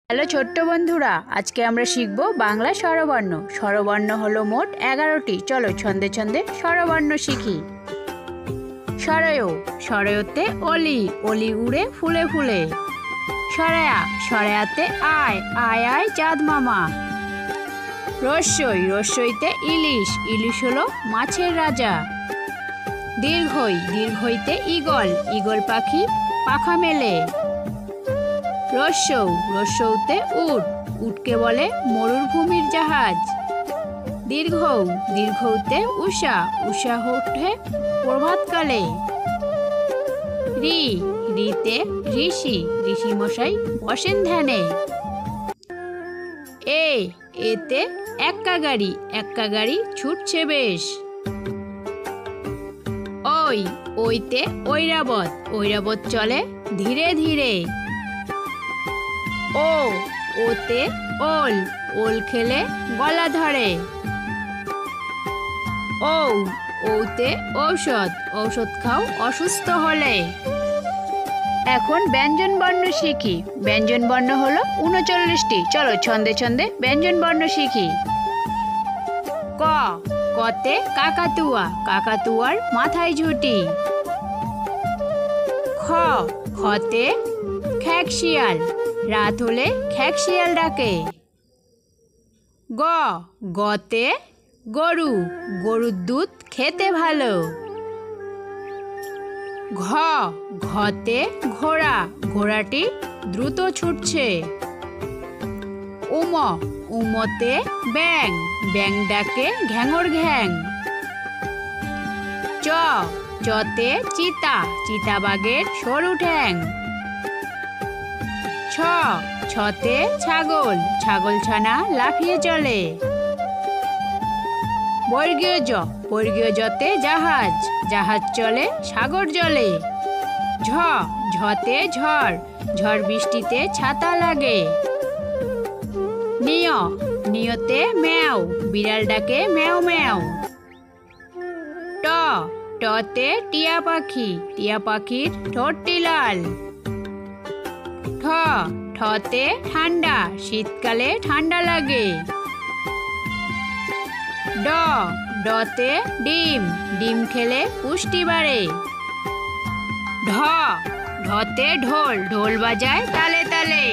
Hello ছোট্ট বন্ধুরা, আজকে আমরা শিখব বাংলা স্বরবর্ণ। স্বরবর্ণ হলো মোট 11টি। চলো ছন্দে ছন্দে স্বরবর্ণ শিখি। স্বরয়, স্বরয়তে অলি, অলি উড়ে ফুলে ফুলে। স্বরয়া, স্বরয়াতে আয়, আয় আয় চাঁদ মামা। রস্যই, রস্যইতে ইলিশ, ইলিশ হলো মাছের রাজা। দীর্ঘই, দীর্ঘইতে ঈগল, ঈগল পাখি পাখা মেলে। রস্যৌ, রস্যৌতে উট, উটকে বলে মরুভূমির জাহাজ। দীর্ঘৌ, দীর্ঘৌতে উষা, উষা ওঠে প্রভাতকালে। রি, রিতে ঋষি, ঋষি মশাই বসেন ধ্যানে। এ, এতে এক্কা গাড়ি, এক্কা গাড়ি ছুটছে বেশ। ওই, ওইতে ঐরাবত, ঐরাবত চলে ধীরে ধীরে। ও, ওতে ওল, ওল খেলে গলা ধরে। ঔ, ওতে ঔষধ, ঔষধ খাও অসুস্থ হলে। এখন ব্যঞ্জন বর্ণ শিখি। ব্যঞ্জন বর্ণ হলো 39টি। চলো ছন্দে ছন্দে ব্যঞ্জন বর্ণ শিখি। ক, কতে কাকাতুয়া, কাকাতুয়ার মাথায় ঝুঁটি। খ, খতে খ্যাঁকশিয়াল, রাত হলে খ্যাঁকশিয়াল ডাকে। গ, গতে গরু, গরুর দুধ খেতে ভালো। ঘ, ঘতে ঘোড়া, ঘোড়াটি দ্রুত ছুটছে। উম, উমতে ব্যাঙ, ব্যাঙ ডাকে ঘ্যাঙর ঘ্যাং। চ, চতে চিতা, চিতাবাঘের সরু ঠ্যাং। ছ, ছতে ছাগল, ছাগল ছানা লাফিয়ে চলে। বর্গীয় জ, বর্গীয় জতে জাহাজ, জাহাজ চলে সাগর জলে। ঝ, ঝতে ঝড়, ঝড় বৃষ্টিতে ছাতা লাগে। নিয়, নিয়তে ম্যাও, বিড়াল ডাকে ম্যাও ম্যাও। ট, টতে টিয়া পাখি, টিয়া পাখির ঠোঁটটি লাল। ঠ, ঠতে ঠান্ডা, শীতকালে ঠান্ডা লাগে। ড, ডতে ডিম, ডিম খেলে পুষ্টি বাড়ে। ঢ, ঢতে ঢোল, ঢোল বাজায় তালে তালে।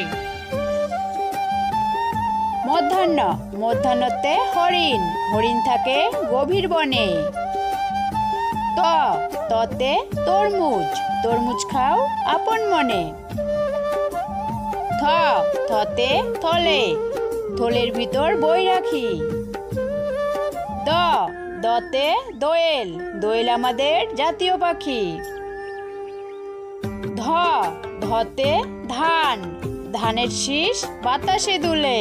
মূর্ধন্য, মূর্ধন্যতে হরিণ, হরিণ থাকে গভীর বনে। ত, ততে তরমুজ, তরমুজ খাও আপন মনে। থ, থতে থলে, থলের ভিতর বই রাখি। দ, দতে দোয়েল, দোয়েল আমাদের জাতীয় পাখি। ধ, ধতে ধান, ধানের শীষ বাতাসে দুলে।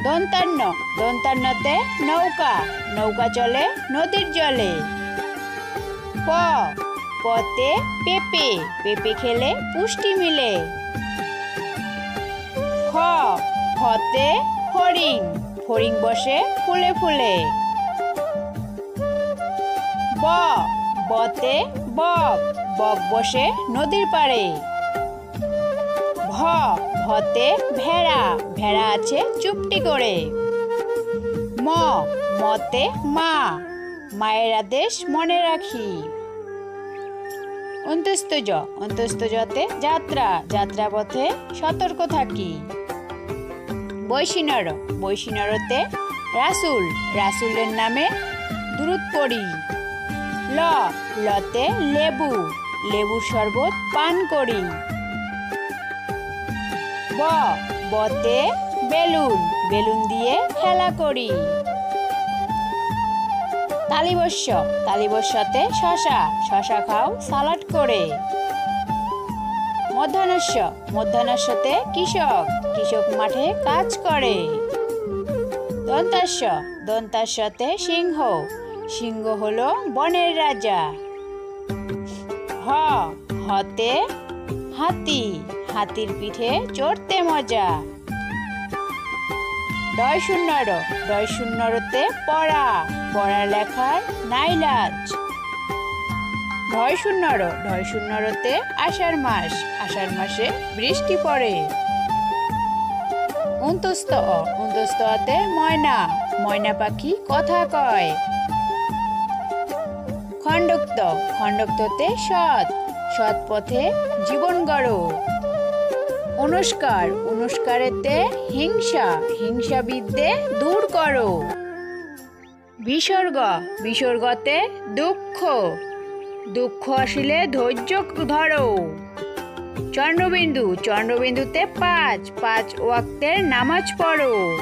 দন্তান্ন, দন্তান্নতে নৌকা, নৌকা চলে নদীর জলে। প, পতে পেঁপে, পেঁপে খেলে পুষ্টি মিলে। খ, খতে ফড়িং, ফড়িং বসে ফুলে ফুলে। ব, বতে বক, বক বসে নদীর পাড়ে। ভ, ভতে ভেড়া, ভেড়া আছে চুপটি করে। ম, মতে মা, মায়ের আদেশ মনে রাখি। অন্তস্থ জ, অন্তস্থ জতে যাত্রা, যাত্রা পথে সতর্ক থাকি। বৈশিনর, বৈশিনরতে রাসূল, রাসূলের নামে দুরূদ পড়ি। ল, লতে লেবু, লেবুর শরবত পান করি। ব, বতে বেলুন, বেলুন দিয়ে খেলা করি। তালিবস্য, তালিবস্যতে শশা, শশা খাও সালাড করে। মধ্যাহ্নস্য, মধ্যাহ্নস্যতে কৃষক, কৃষক মাঠে কাজ করে। দন্তাস্য, দন্তাস্যতে সিংহ, সিংহ হলো বনের রাজা। হ, হতে হাতি, হাতির পিঠে চড়তে মজা। ডয় শূন্যর, ডয় শূন্যরতে পড়া, পড়া লেখার নাই লাজ। ঢয় শূন্যর, ঢয় শূন্যরতে আষাঢ় মাস, আষাঢ় মাসে বৃষ্টি পড়ে। অন্তস্থ অ, অন্তস্থ অতে ময়না, ময়না পাখি কথা কয়। খণ্ডক্ত, খণ্ডক্ততে সৎ, সৎ পথে জীবন গড়ো। অনুষ্কার, অনুষ্কারেতে হিংসা, হিংসা বিদ্যে দূর করো। বিসর্গ, বিসর্গতে দুঃখ, দুঃখ আসিলে ধৈর্য ধরো। চন্দ্রবিন্দু, চন্দ্রবিন্দুতে পাঁচ, পাঁচ ওয়াক্তের নামাজ পড়ো।